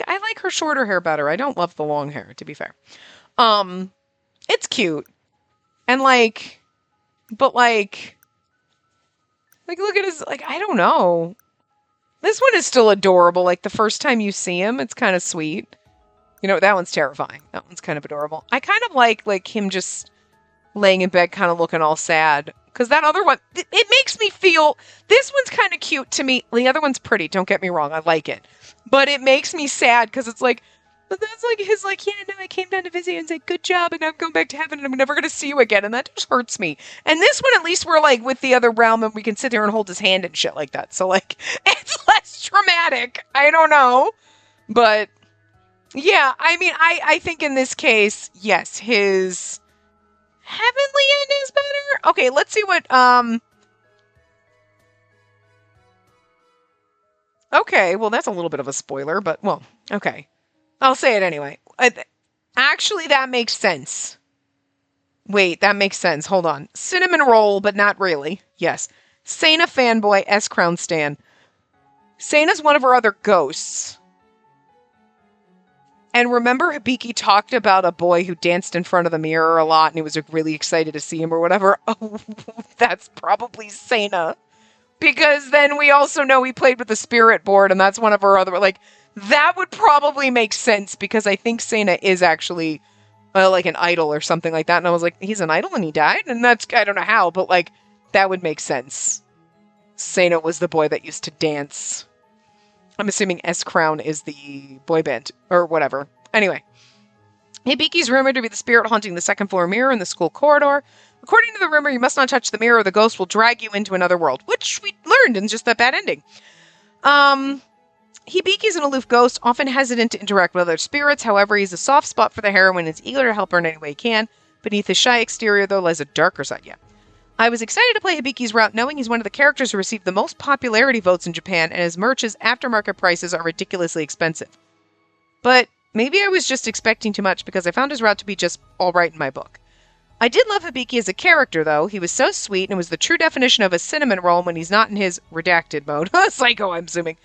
Speaker 1: I like her shorter hair better. I don't love the long hair, to be fair. It's cute. And, like, but, like, look at his, like, I don't know. This one is still adorable. Like, the first time you see him, it's kind of sweet. You know, that one's terrifying. That one's kind of adorable. I kind of like him just laying in bed kind of looking all sad. Because that other one, it makes me feel, this one's kind of cute to me. The other one's pretty, don't get me wrong, I like it. But it makes me sad because it's like, but that's like his, like, yeah, no, I came down to visit you and said, good job, and I'm going back to heaven, and I'm never going to see you again, and that just hurts me. And this one, at least we're, like, with the other realm, and we can sit there and hold his hand and shit like that. So, like, it's less traumatic. I don't know. But, yeah, I mean, I think in this case, yes, his heavenly end is better. Okay, let's see what, okay, well, that's a little bit of a spoiler, but, well, okay. I'll say it anyway. Actually, that makes sense. Wait, that makes sense. Hold on. Cinnamon roll, but not really. Yes. Sana fanboy, S-Crown stan. Sana's one of her other ghosts. And remember Hibiki talked about a boy who danced in front of the mirror a lot and he was really excited to see him or whatever? Oh, that's probably Sana. Because then we also know he played with the spirit board and that's one of her other, like, that would probably make sense because I think Sana is actually like an idol or something like that. And I was like, he's an idol and he died? And that's, I don't know how, but like, that would make sense. Sana was the boy that used to dance. I'm assuming S-Crown is the boy band or whatever. Anyway, Hibiki's rumored to be the spirit haunting the second floor mirror in the school corridor. According to the rumor, you must not touch the mirror or the ghost will drag you into another world, which we learned in just that bad ending. Hibiki's an aloof ghost, often hesitant to interact with other spirits. However, he's a soft spot for the heroine and is eager to help her in any way he can. Beneath his shy exterior, though, lies a darker side. Yeah. I was excited to play Hibiki's route, knowing he's one of the characters who received the most popularity votes in Japan, and his merch's aftermarket prices are ridiculously expensive. But maybe I was just expecting too much because I found his route to be just alright in my book. I did love Hibiki as a character, though. He was so sweet and was the true definition of a cinnamon roll when he's not in his redacted mode. Psycho, I'm assuming.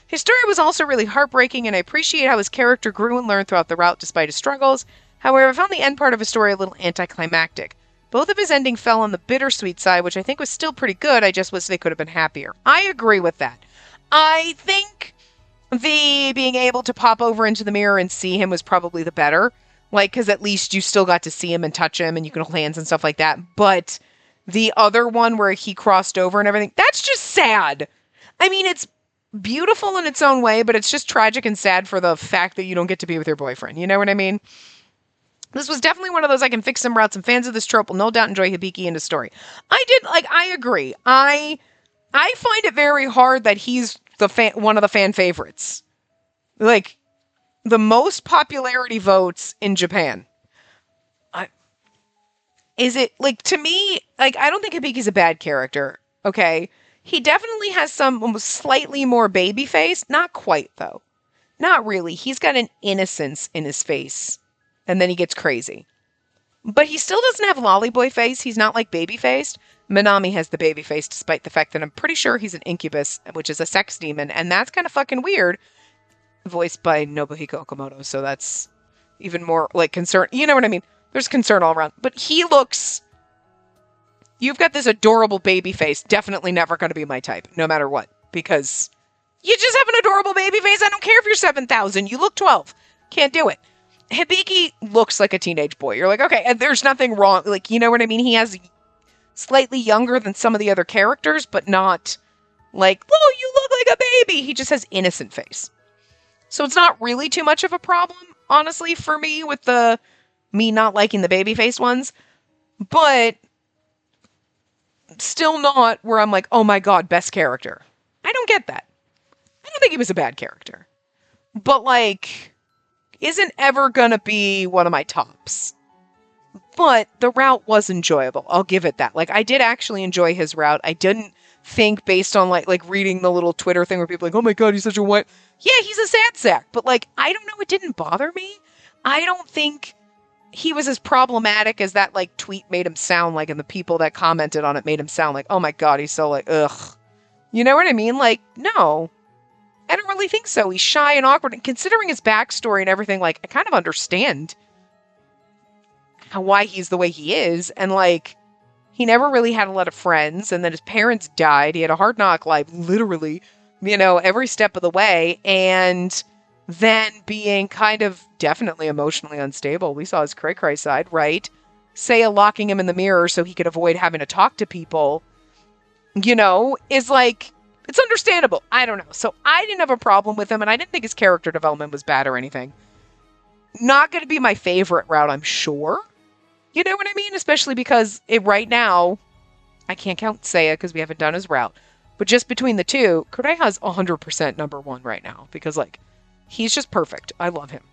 Speaker 1: His story was also really heartbreaking, and I appreciate how his character grew and learned throughout the route despite his struggles. However, I found the end part of his story a little anticlimactic. Both of his ending fell on the bittersweet side, which I think was still pretty good. I just wish they could have been happier. I agree with that. I think the being able to pop over into the mirror and see him was probably the better. Like, because at least you still got to see him and touch him and you can hold hands and stuff like that. But the other one where he crossed over and everything, that's just sad. I mean, it's beautiful in its own way, but it's just tragic and sad for the fact that you don't get to be with your boyfriend. You know what I mean? This was definitely one of those I can fix some routes, and fans of this trope will no doubt enjoy Hibiki and his story. I agree. I find it very hard that he's one of the fan favorites. Like, the most popularity votes in Japan. Is it, like, to me, like, I don't think Hibiki's a bad character, okay? He definitely has some slightly more baby face. Not quite, though. Not really. He's got an innocence in his face. And then he gets crazy. But he still doesn't have lollyboy face. He's not, like, baby-faced. Minami has the baby face, despite the fact that I'm pretty sure he's an incubus, which is a sex demon. And that's kind of fucking weird. Voiced by Nobuhiko Okamoto. So that's even more like concern. You know what I mean? There's concern all around. But he looks, you've got this adorable baby face. Definitely never going to be my type, no matter what. Because you just have an adorable baby face. I don't care if you're 7,000. You look 12. Can't do it. Hibiki looks like a teenage boy. You're like, okay, and there's nothing wrong. Like, you know what I mean? He has slightly younger than some of the other characters, but not like, oh, you look like a baby. He just has innocent face. So it's not really too much of a problem, honestly, for me with me not liking the baby face ones. But still not where I'm like, oh my god, best character. I don't get that. I don't think he was a bad character. But like, isn't ever gonna be one of my tops. But the route was enjoyable. I'll give it that. Like, I did actually enjoy his route. I didn't think based on like reading the little Twitter thing where people are like, oh my god, he's such a what? Yeah, he's a sad sack. But like, I don't know, it didn't bother me. I don't think he was as problematic as that like tweet made him sound like, and the people that commented on it made him sound like, oh my god, he's so like, ugh. You know what I mean? Like, no. I don't really think so. He's shy and awkward. And considering his backstory and everything, like, I kind of understand why he's the way he is. And, like, he never really had a lot of friends. And then his parents died. He had a hard knock life, literally, you know, every step of the way. And then being kind of definitely emotionally unstable. We saw his cray-cray side, right? Seiya locking him in the mirror so he could avoid having to talk to people, you know, is like, it's understandable. I don't know. So I didn't have a problem with him, and I didn't think his character development was bad or anything. Not going to be my favorite route, I'm sure. You know what I mean? Especially because right now, I can't count Seiya because we haven't done his route. But just between the two, Kureha's 100% number one right now. Because, like, he's just perfect. I love him.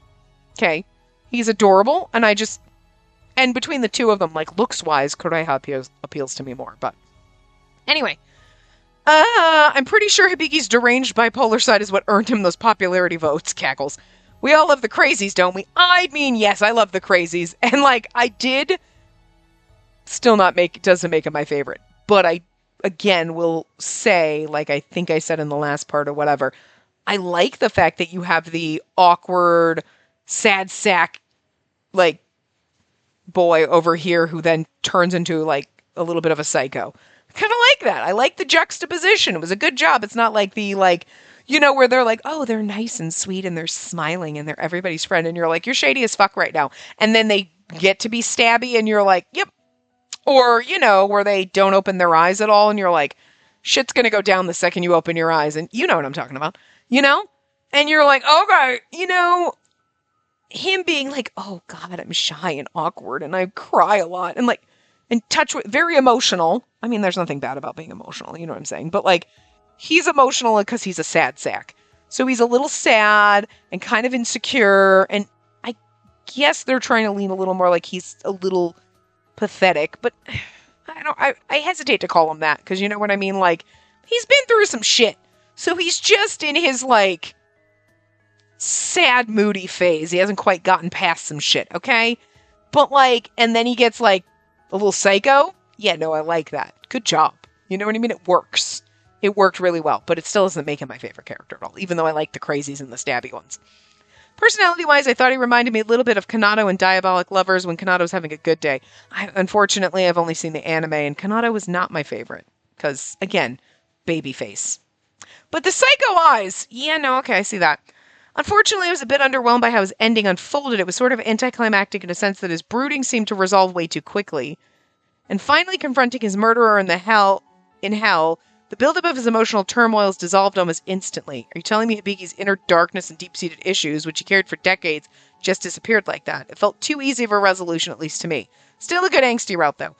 Speaker 1: Okay? He's adorable, and between the two of them, like, looks-wise, Kureha appeals to me more. But anyway. I'm pretty sure Hibiki's deranged bipolar side is what earned him those popularity votes, cackles. We all love the crazies, don't we? I mean, yes, I love the crazies. And, like, I did still doesn't make him my favorite. But I, again, will say, like I think I said in the last part or whatever, I like the fact that you have the awkward, sad sack, like, boy over here who then turns into, like, a little bit of a psycho. Kind of like that. I like the juxtaposition. It was a good job. It's not like the, like, you know, where they're like, oh, they're nice and sweet and they're smiling and they're everybody's friend. And you're like, you're shady as fuck right now. And then they get to be stabby and you're like, yep. Or, you know, where they don't open their eyes at all. And you're like, shit's going to go down the second you open your eyes. And you know what I'm talking about, you know? And you're like, okay, you know, him being like, oh God, I'm shy and awkward and I cry a lot. And like, and very emotional. I mean, there's nothing bad about being emotional, you know what I'm saying? But like, he's emotional because he's a sad sack. So he's a little sad and kind of insecure. And I guess they're trying to lean a little more like he's a little pathetic. But I hesitate to call him that because you know what I mean? Like, he's been through some shit. So he's just in his like sad, moody phase. He hasn't quite gotten past some shit, okay? But like, and then he gets like, a little psycho? Yeah, no, I like that. Good job. You know what I mean? It works. It worked really well, but it still doesn't make him my favorite character at all, even though I like the crazies and the stabby ones. Personality-wise, I thought he reminded me a little bit of Kanado in Diabolic Lovers when Kanado was having a good day. Unfortunately, I've only seen the anime, and Kanado was not my favorite. Because, again, babyface. But the psycho eyes! Yeah, no, okay, I see that. Unfortunately, I was a bit underwhelmed by how his ending unfolded. It was sort of anticlimactic in a sense that his brooding seemed to resolve way too quickly. And finally confronting his murderer in hell, the buildup of his emotional turmoils dissolved almost instantly. Are you telling me Hibiki's inner darkness and deep-seated issues, which he carried for decades, just disappeared like that? It felt too easy of a resolution, at least to me. Still a good angsty route, though.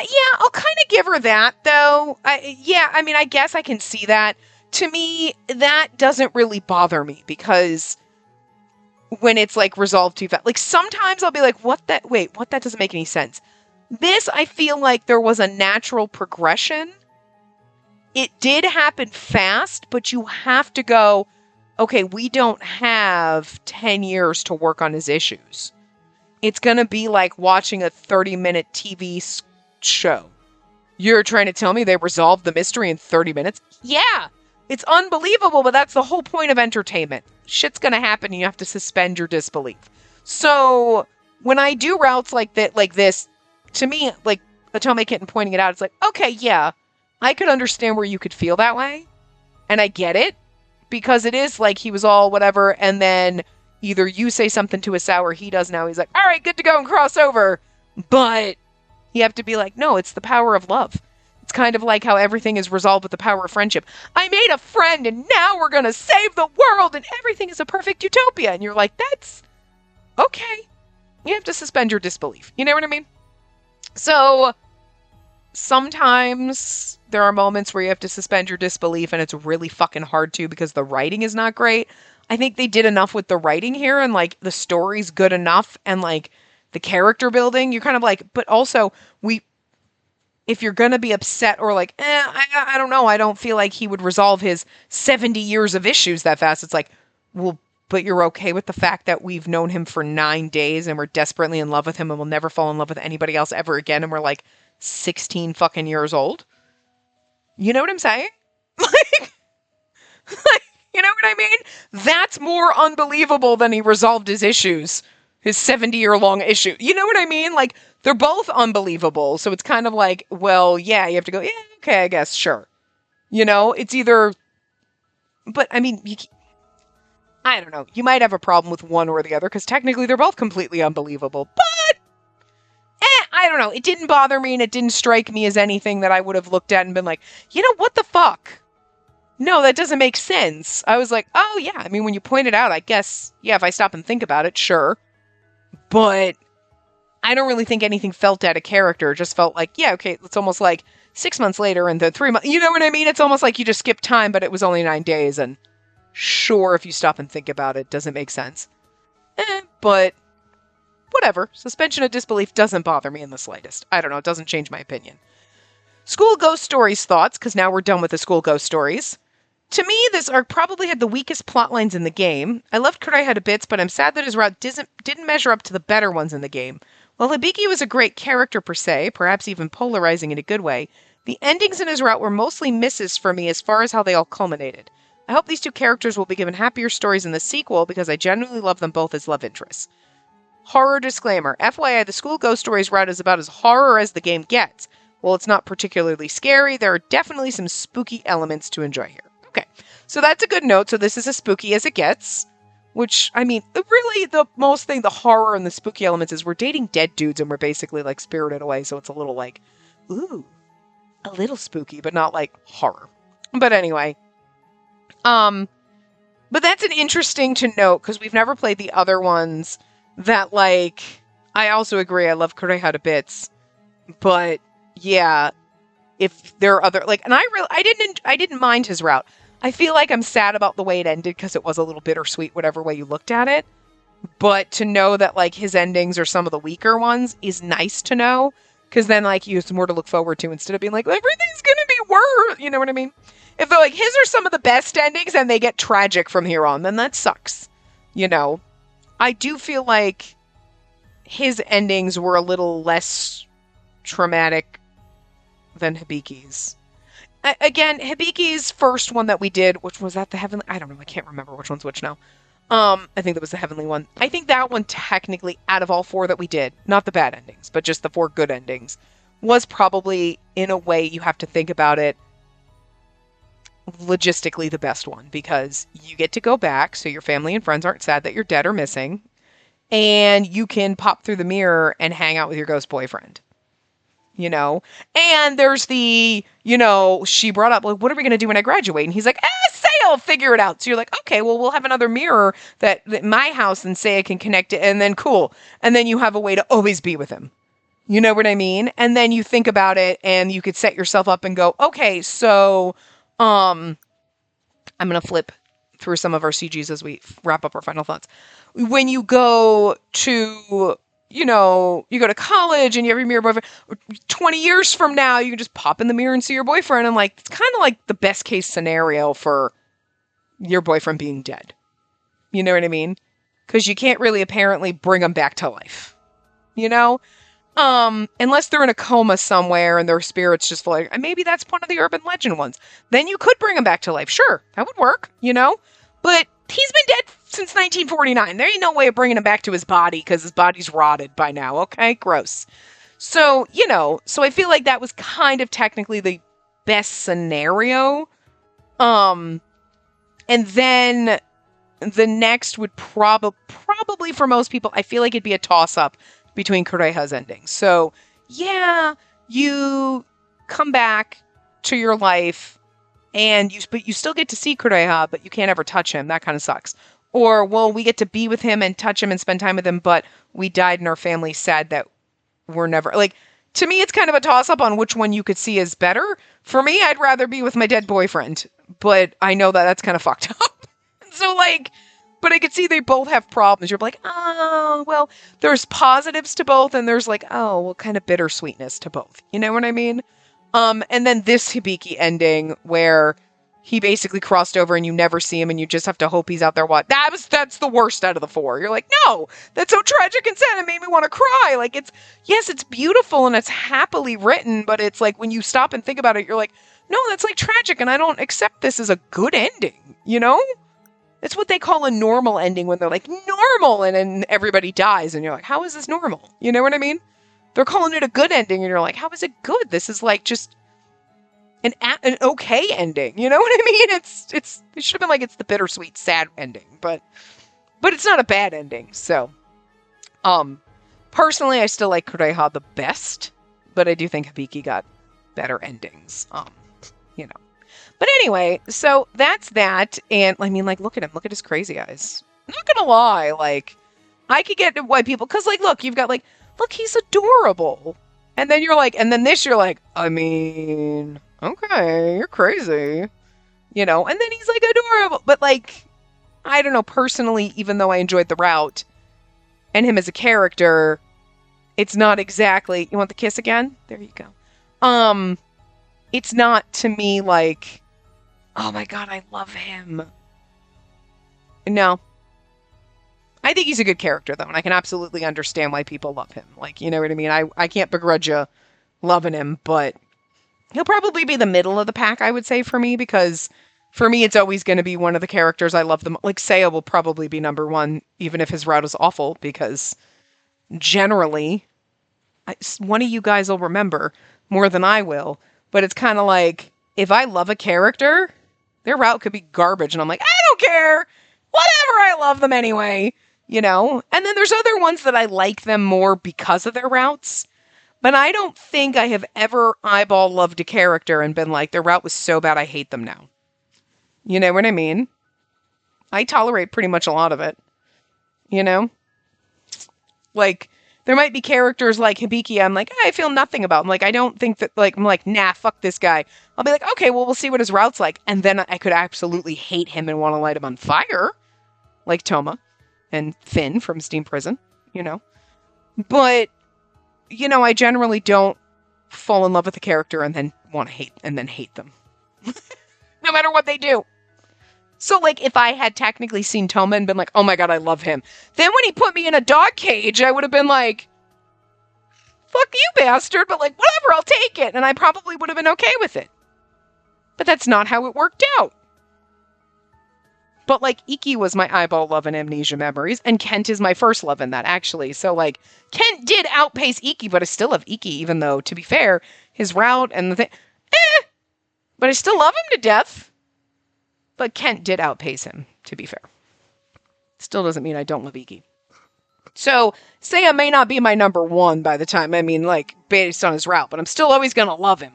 Speaker 1: Yeah, I'll kind of give her that, though. I mean, I guess I can see that. To me, that doesn't really bother me because when it's like resolved too fast, like sometimes I'll be like, that doesn't make any sense. This, I feel like there was a natural progression. It did happen fast, but you have to go, okay, we don't have 10 years to work on his issues. It's going to be like watching a 30-minute TV show. You're trying to tell me they resolved the mystery in 30 minutes? Yeah. It's unbelievable, but that's the whole point of entertainment. Shit's gonna happen and you have to suspend your disbelief. So when I do routes like that, like this, to me, like Atome Kitten pointing it out, it's like, okay, yeah, I could understand where you could feel that way. And I get it. Because it is like he was all whatever, and then either you say something to Asao or he does now. He's like, all right, good to go and cross over. But you have to be like, no, it's the power of love. It's kind of like how everything is resolved with the power of friendship. I made a friend and now we're going to save the world and everything is a perfect utopia. And you're like, that's okay. You have to suspend your disbelief. You know what I mean? So sometimes there are moments where you have to suspend your disbelief and it's really fucking hard to because the writing is not great. I think they did enough with the writing here and like the story's good enough and like the character building. You're kind of like, but also if you're going to be upset or like, I don't know, I don't feel like he would resolve his 70 years of issues that fast. It's like, well, but you're okay with the fact that we've known him for 9 days and we're desperately in love with him and we'll never fall in love with anybody else ever again. And we're like 16 fucking years old. You know what I'm saying? Like, you know what I mean? That's more unbelievable than he resolved his issues, his 70-year-long issue. You know what I mean? Like, they're both unbelievable. So it's kind of like, well, yeah, you have to go, yeah, okay, I guess, sure. You know, it's either, but I mean, I don't know. You might have a problem with one or the other because technically they're both completely unbelievable. But, I don't know. It didn't bother me and it didn't strike me as anything that I would have looked at and been like, you know, what the fuck? No, that doesn't make sense. I was like, oh yeah. I mean, when you point it out, I guess, yeah, if I stop and think about it, sure. But I don't really think anything felt out of character. It just felt like, yeah, okay, it's almost like 6 months later and the 3 months, you know what I mean? It's almost like you just skipped time, but it was only 9 days. And sure, if you stop and think about it, doesn't make sense. But whatever. Suspension of disbelief doesn't bother me in the slightest. I don't know. It doesn't change my opinion. School Ghost Stories thoughts, because now we're done with the School Ghost Stories. To me, this arc probably had the weakest plot lines in the game. I loved Kuraiha to bits, but I'm sad that his route didn't measure up to the better ones in the game. While Hibiki was a great character per se, perhaps even polarizing in a good way, the endings in his route were mostly misses for me as far as how they all culminated. I hope these two characters will be given happier stories in the sequel because I genuinely love them both as love interests. Horror disclaimer. FYI, the School Ghost Stories route is about as horror as the game gets. While it's not particularly scary, there are definitely some spooky elements to enjoy here. Okay, so that's a good note. So this is as spooky as it gets. Which, I mean, really the horror and the spooky elements is we're dating dead dudes and we're basically like spirited away. So it's a little like, ooh, a little spooky, but not like horror. But anyway. But that's an interesting to note because we've never played the other ones that like, I also agree. I love Kuraiha to bits, but yeah, if there are other like, and I didn't mind his route. I feel like I'm sad about the way it ended because it was a little bittersweet, whatever way you looked at it. But to know that like his endings are some of the weaker ones is nice to know because then like you have more to look forward to instead of being like everything's gonna be worse. You know what I mean? If they're like his are some of the best endings and they get tragic from here on, then that sucks. You know, I do feel like his endings were a little less traumatic than Hibiki's. Again, Hibiki's first one that we did, which was that the Heavenly... I don't know, I can't remember which one's which now. I think that was the Heavenly one. I think that one technically, out of all 4 that we did, not the bad endings, but just the 4 good endings, was probably, in a way, you have to think about it, logistically the best one, because you get to go back, so your family and friends aren't sad that you're dead or missing, and you can pop through the mirror and hang out with your ghost boyfriend. You know? And there's the, you know, she brought up, like, what are we going to do when I graduate? And he's like, say I'll figure it out. So you're like, okay, well, we'll have another mirror that my house and say I can connect it. And then cool. And then you have a way to always be with him. You know what I mean? And then you think about it and you could set yourself up and go, okay, so, I'm going to flip through some of our CGs as we wrap up our final thoughts. When you go to, you know, you go to college and you have your mirror boyfriend, 20 years from now, you can just pop in the mirror and see your boyfriend. And like, it's kind of like the best case scenario for your boyfriend being dead. You know what I mean? Because you can't really apparently bring him back to life, you know? Unless they're in a coma somewhere and their spirit's just like, maybe that's one of the urban legend ones. Then you could bring him back to life. Sure, that would work, But he's been dead since 1949. There ain't no way of bringing him back to his body because his body's rotted by now. Okay, gross. So, so I feel like that was kind of technically the best scenario. And then the next would probably for most people, I feel like it'd be a toss-up between Kureha's endings. So, yeah, you come back to your life, but you still get to see Kureha, but you can't ever touch him. That kind of sucks. Or, well, we get to be with him and touch him and spend time with him, but we died and our family's sad that we're never... Like, to me, it's kind of a toss-up on which one you could see as better. For me, I'd rather be with my dead boyfriend, but I know that that's kind of fucked up. So, but I could see they both have problems. You're like, oh, well, there's positives to both, and there's kind of bittersweetness to both. You know what I mean? And then this Hibiki ending where he basically crossed over and you never see him and you just have to hope he's out there. That's the worst out of the four. You're like, no, that's so tragic and sad. It made me want to cry. It's beautiful and it's happily written, but it's like when you stop and think about it, you're like, no, that's tragic and I don't accept this as a good ending, It's what they call a normal ending when they're like, normal, and then everybody dies, and you're like, how is this normal? You know what I mean? They're calling it a good ending, and you're like, how is it good? This is just an okay ending. You know what I mean? It should have been it's the bittersweet, sad ending, but it's not a bad ending. So, personally, I still like Kureha the best, but I do think Hibiki got better endings. But anyway, so that's that. And look at him. Look at his crazy eyes. I'm not going to lie. I could get why people, because look, you've got look, he's adorable. And then you're and then this, you're okay, you're crazy. And then he's adorable. But I don't know, personally, even though I enjoyed the route and him as a character, it's not exactly, you want the kiss again? There you go. It's not to me oh my God, I love him. No. I think he's a good character, though, and I can absolutely understand why people love him. You know what I mean? I can't begrudge you loving him, but he'll probably be the middle of the pack, I would say, for me, because for me, it's always going to be one of the characters I love them. Seiya will probably be number one, even if his route is awful, because generally, one of you guys will remember more than I will, but it's kind of if I love a character, their route could be garbage. And I'm I don't care. Whatever. I love them anyway. And then there's other ones that I like them more because of their routes. But I don't think I have ever eyeball loved a character and been their route was so bad I hate them now. You know what I mean? I tolerate pretty much a lot of it. There might be characters like Hibiki, I'm I feel nothing about him. I don't think that, I'm nah, fuck this guy. I'll be okay, well, we'll see what his route's like. And then I could absolutely hate him and want to light him on fire. Like Toma and Finn from Steam Prison, But, I generally don't fall in love with a character and then want to hate them. No matter what they do. So, if I had technically seen Toma and been oh my God, I love him. Then when he put me in a dog cage, I would have been fuck you, bastard, but whatever, I'll take it. And I probably would have been okay with it. But that's not how it worked out. But, Iki was my eyeball love in Amnesia Memories, and Kent is my first love in that, actually. So, Kent did outpace Iki, but I still love Iki, even though, to be fair, his route and the thing, but I still love him to death. But Kent did outpace him, to be fair. Still doesn't mean I don't love Iki. So, Seiya may not be my number one by the time, based on his route, but I'm still always going to love him.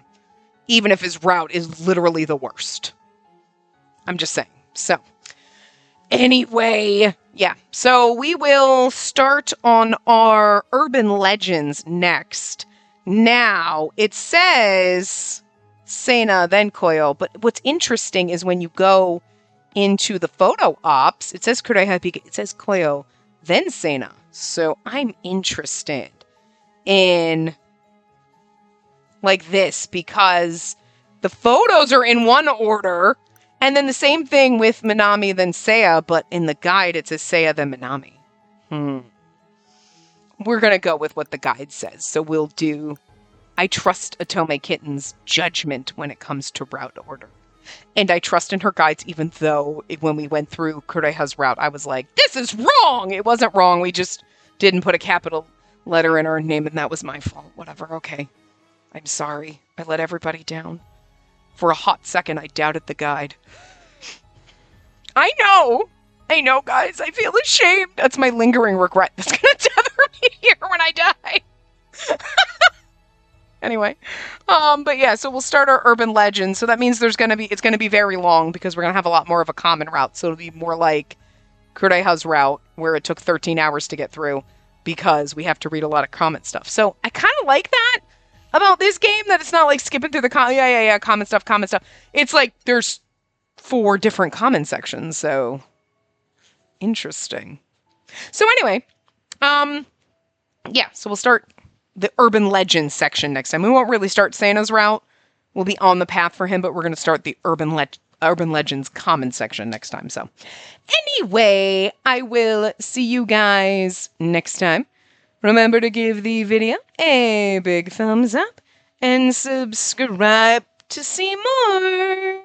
Speaker 1: Even if his route is literally the worst. I'm just saying. So, anyway, yeah. So, we will start on our urban legends next. Now, it says Sena, then Koyo. But what's interesting is when you go into the photo ops, it says Kureha, it says Koyo, then Sena. So I'm interested in this because the photos are in one order, and then the same thing with Minami, then Seiya, but in the guide it says Seiya, then Minami. we're going to go with what the guide says. So we'll do, I trust Otome Kitten's judgment when it comes to route order. And I trust in her guides, even though when we went through Kureha's route, I was like, this is wrong. It wasn't wrong. We just didn't put a capital letter in her name, and that was my fault. Whatever. Okay. I'm sorry. I let everybody down. For a hot second, I doubted the guide. I know, guys. I feel ashamed. That's my lingering regret that's going to tether me here when I die. Anyway, but yeah, so we'll start our urban legend. So that means it's going to be very long because we're going to have a lot more of a common route. So it'll be more like Kureha's route where it took 13 hours to get through because we have to read a lot of common stuff. So I kind of like that about this game, that it's not like skipping through the common stuff. It's like there's 4 different common sections. So interesting. So anyway, yeah, so we'll start the urban legends section next time. We won't really start Santa's route. We'll be on the path for him, but we're going to start the urban legends common section next time. So anyway, I will see you guys next time. Remember to give the video a big thumbs up and subscribe to see more.